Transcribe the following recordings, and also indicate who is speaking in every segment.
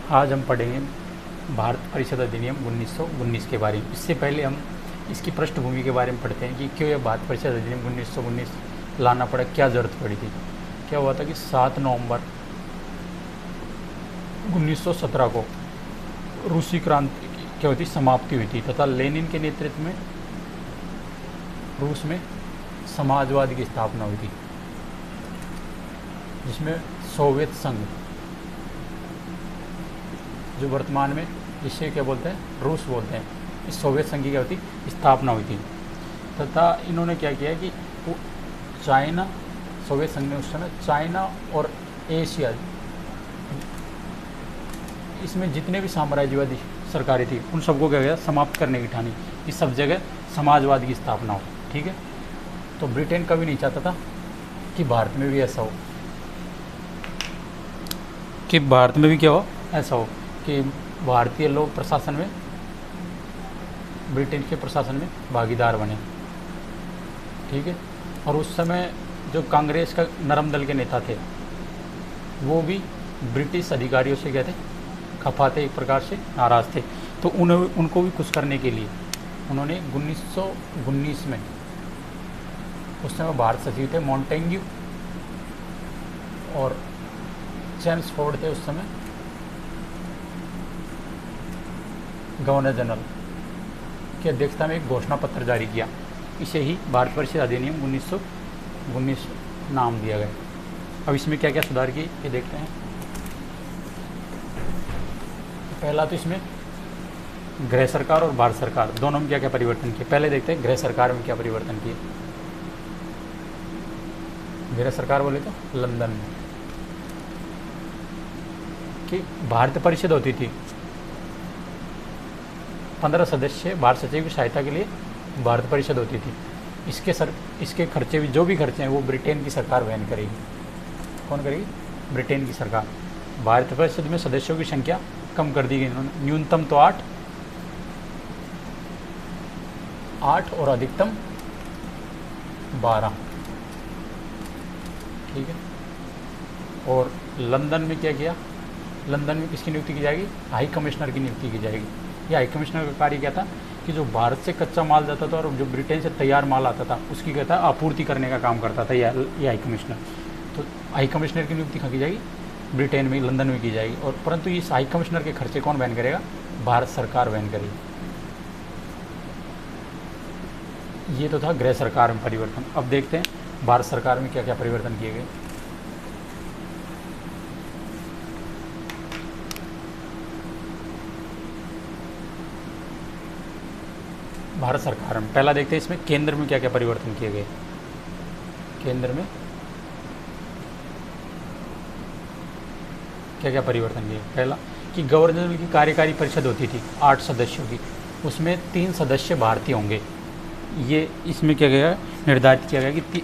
Speaker 1: आज हम पढ़ेंगे भारत परिषद अधिनियम 1919 के बारे में। इससे पहले हम इसकी पृष्ठभूमि के बारे में पढ़ते हैं कि क्यों यह भारत परिषद अधिनियम 1919 लाना पड़ा, क्या ज़रूरत पड़ी थी। क्या हुआ था कि 7 नवंबर 1917 को रूसी क्रांति की क्या हुई थी, समाप्ति हुई थी तथा लेनिन के नेतृत्व में रूस में समाजवाद की स्थापना हुई थी, जिसमें सोवियत संघ, जो वर्तमान में जिसे क्या बोलते हैं, रूस बोलते हैं, इस सोवियत संघ की क्या होती स्थापना हुई थी। तथा इन्होंने क्या किया कि चाइना, सोवियत संघ ने उस समय चाइना और एशिया, इसमें जितने भी साम्राज्यवादी सरकारें थी उन सबको क्या किया, समाप्त करने की ठानी, इस सब जगह समाजवाद की स्थापना हो। ठीक है, तो ब्रिटेन कभी नहीं चाहता था कि भारत में भी ऐसा हो, कि भारत में भी क्या हो, ऐसा हो कि भारतीय लोग प्रशासन में, ब्रिटेन के प्रशासन में भागीदार बने। ठीक है, और उस समय जो कांग्रेस का नरम दल के नेता थे वो भी ब्रिटिश अधिकारियों से क्या थे, खफा थे, एक प्रकार से नाराज़ थे। तो उनको भी खुश करने के लिए उन्होंने 1919 में, उस समय भारत सचिव थे मॉन्टेग्यू और चेम्सफोर्ड थे उस समय गवर्नर जनरल की अध्यक्षता में एक घोषणा पत्र जारी किया। इसे ही भारत परिषद अधिनियम 1919 नाम दिया गया। अब इसमें क्या क्या सुधार किए ये देखते हैं। पहला तो इसमें गृह सरकार और भारत सरकार दोनों में क्या क्या परिवर्तन किए। पहले देखते हैं गृह सरकार में क्या परिवर्तन किए। गृह सरकार बोले तो लंदन में कि भारत परिषद होती थी, 15 सदस्य भारत सचिव की सहायता के लिए भारत परिषद होती थी। इसके खर्चे भी, जो भी खर्चे हैं वो ब्रिटेन की सरकार वहन करेगी। कौन करेगी? ब्रिटेन की सरकार। भारत परिषद में सदस्यों की संख्या कम कर दी गई इन्होंने, न्यूनतम तो 8 और अधिकतम 12। ठीक है, और लंदन में क्या किया, लंदन में किसकी नियुक्ति की जाएगी? हाई कमिश्नर की नियुक्ति की जाएगी। ये हाई कमिश्नर का कार्य क्या था कि जो भारत से कच्चा माल जाता था और जो ब्रिटेन से तैयार माल आता था उसकी क्या था, आपूर्ति करने का काम करता था ये हाई कमिश्नर। तो हाई कमिश्नर की नियुक्ति कहाँ की जाएगी? ब्रिटेन में, लंदन में की जाएगी। और परंतु इस हाई कमिश्नर के खर्चे कौन वहन करेगा? भारत सरकार वहन करेगी। ये तो था गृह सरकार में परिवर्तन। अब देखते हैं भारत सरकार में क्या क्या परिवर्तन किए गए। भारत सरकार में पहला देखते हैं इसमें केंद्र में क्या क्या परिवर्तन किए गए। केंद्र में क्या क्या परिवर्तन किए। पहला कि गवर्नर जनरल की कार्यकारी परिषद होती थी 8 सदस्यों की, उसमें 3 सदस्य भारतीय होंगे। ये इसमें क्या गया, निर्धारित किया गया कि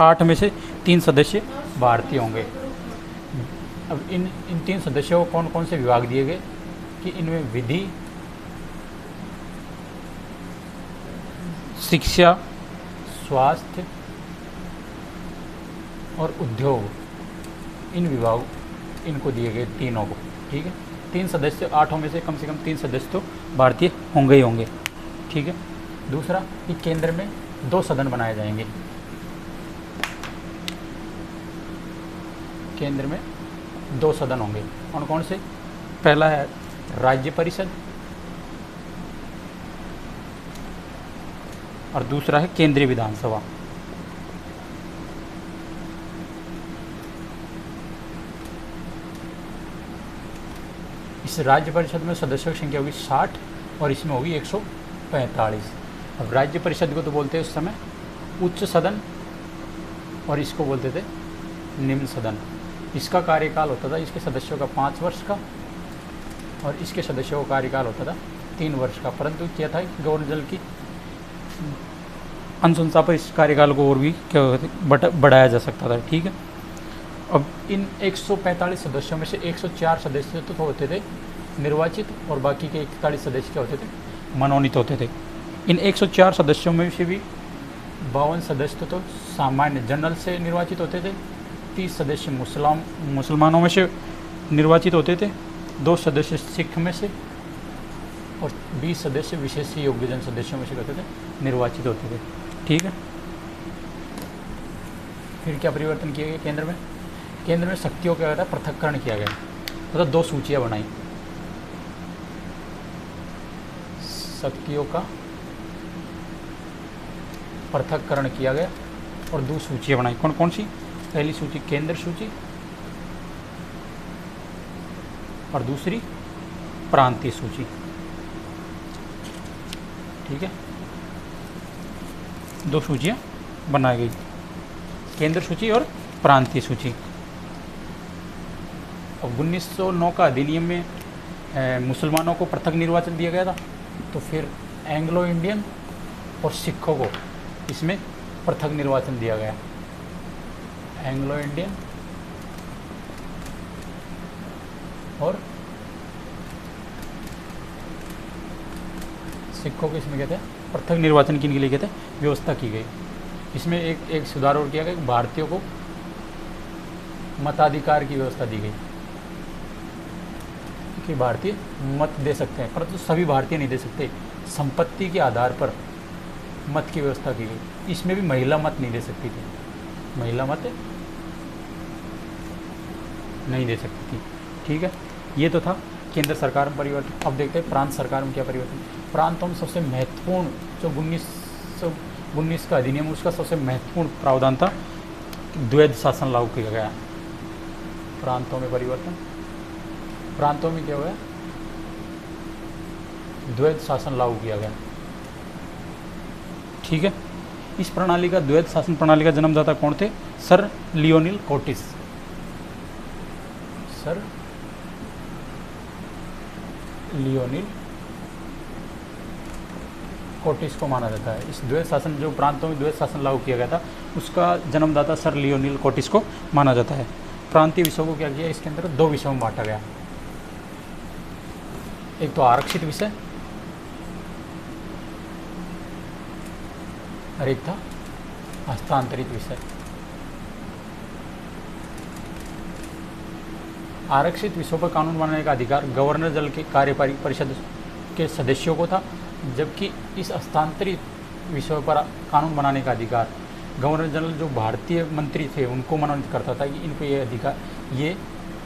Speaker 1: 8 में से 3 सदस्य भारतीय होंगे। अब इन 3 सदस्यों को कौन कौन से विभाग दिए गए कि इनमें विधि, शिक्षा, स्वास्थ्य और उद्योग, इन विभाग इनको दिए गए तीनों को। ठीक है, 3 सदस्य, 8 में से कम 3 सदस्य तो भारतीय होंगे ही होंगे। ठीक है, दूसरा कि केंद्र में 2 सदन बनाए जाएंगे। केंद्र में 2 सदन होंगे। कौन कौन से? पहला है राज्य परिषद और दूसरा है केंद्रीय विधानसभा। इस राज्य परिषद में सदस्यों की संख्या होगी 60 और इसमें होगी 145। अब राज्य परिषद को तो बोलते हैं उस समय उच्च सदन और इसको बोलते थे निम्न सदन। इसका कार्यकाल होता था, इसके सदस्यों का 5 वर्ष का और इसके सदस्यों का कार्यकाल होता था 3 वर्ष का। परंतु क्या था, गवर्नर जनरल की अनुशंसा पर इस कार्यकाल को और भी क्या बढ़ाया जा सकता था। ठीक है, अब इन 145 सदस्यों में से 104 सदस्य तो होते थे निर्वाचित और बाकी के 41 सदस्य क्या होते थे, मनोनीत होते थे। इन 104 सदस्यों में से भी 52 सदस्य तो सामान्य जनरल से निर्वाचित होते थे, 30 सदस्य मुसलमानों में से निर्वाचित होते थे 2 सदस्य सिख में से और 20 सदस्य विशेष योग्यजन सदस्यों में से कहते थे निर्वाचित होते थे। ठीक है। फिर क्या परिवर्तन किए गए केंद्र में? केंद्र में शक्तियों का पृथक्करण किया गया, मतलब 2 सूचियाँ बनाई, शक्तियों का पृथक्करण किया गया और 2 सूचियाँ बनाई। कौन कौन सी? पहली सूची केंद्र सूची और दूसरी प्रांतीय सूची। ठीक है, 2 सूचियाँ बनाई गई, केंद्र सूची और प्रांतीय सूची। और 1909 का अधिनियम में मुसलमानों को पृथक निर्वाचन दिया गया था, तो फिर एंग्लो इंडियन और सिखों को इसमें पृथक निर्वाचन दिया गया। एंग्लो इंडियन और सिखों को इसमें कहते हैं पृथक निर्वाचन के लिए कहते हैं व्यवस्था की गई। इसमें एक सुधार और किया गया, भारतीयों को मताधिकार की व्यवस्था दी गई कि भारतीय मत दे सकते हैं, परंतु सभी भारतीय नहीं दे सकते। संपत्ति के आधार पर मत की व्यवस्था की गई। इसमें भी महिला मत नहीं दे सकती थी, महिला मत नहीं दे सकती थी। ठीक है, ये तो था केंद्र सरकार में परिवर्तन। अब देखते हैं प्रांत सरकार में क्या परिवर्तन। प्रांतों में सबसे महत्वपूर्ण जो 1919 का अधिनियम, उसका सबसे महत्वपूर्ण प्रावधान था द्वैध शासन लागू किया गया। प्रांतों में परिवर्तन, प्रांतों में क्या हुआ? द्वैध शासन लागू किया गया। ठीक है, इस प्रणाली का, द्वैध शासन प्रणाली का जन्मदाता कौन थे? Sir Lionel Cortés. Sir Lionel Cortés को माना जाता है। इस द्वैध शासन, जो प्रांतों में द्वैध शासन लागू किया गया था, उसका जन्मदाता सर लियोनिल कोटिस को माना जाता है। प्रांतीय विषयों को क्या किया? इसके अंदर 2 विषयों में बांटा गया। एक तो आरक्षित विषय और एक था हस्तांतरित विषय। आरक्षित विषयों पर कानून बनाने का अधिकार गवर्नर जनरल के कार्यपालिका परिषद के सदस्यों को था, जबकि इस हस्तांतरित विषयों पर कानून बनाने का अधिकार गवर्नर जनरल जो भारतीय मंत्री थे उनको मनोनीत करता था कि इन पर ये अधिकार, ये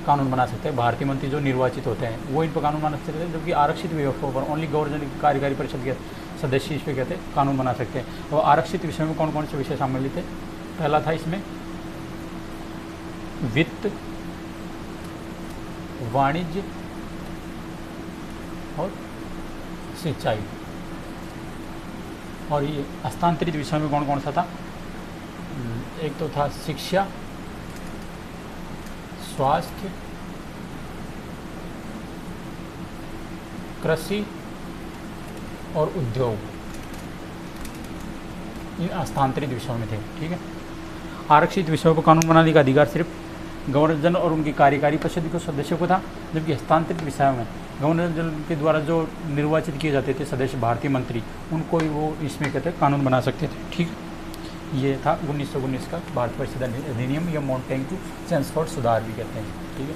Speaker 1: कानून बना सकते हैं। भारतीय मंत्री जो निर्वाचित होते हैं वो इन पर कानून बना सकते हैं, जबकि आरक्षित विषयों पर ओनली गवर्नर की कार्यकारी परिषद के सदस्य इस पर कहते हैं कानून बना सकते हैं। और आरक्षित विषयों में कौन कौन से विषय शामिल थे? पहला था इसमें वित्त, वाणिज्य और सिंचाई। और ये हस्तांतरित विषयों में कौन कौन सा था? एक तो था शिक्षा, स्वास्थ्य, कृषि और उद्योग। इन हस्तांतरित विषयों में थे। ठीक है, आरक्षित विषयों पर कानून बनाने का अधिकार सिर्फ गवर्नर जनरल और उनकी कार्यकारी परिषद के सदस्यों को था, जबकि हस्तांतरित विषयों में गवर्नर जनरल के द्वारा जो निर्वाचित किए जाते थे सदस्य भारतीय मंत्री, उनको ही वो इसमें कहते कानून बना सकते थे। ठीक, ये था 1919 का भारत परिषद अधिनियम या मॉन्टेग्यू चेम्सफोर्ड सुधार भी कहते हैं। ठीक है।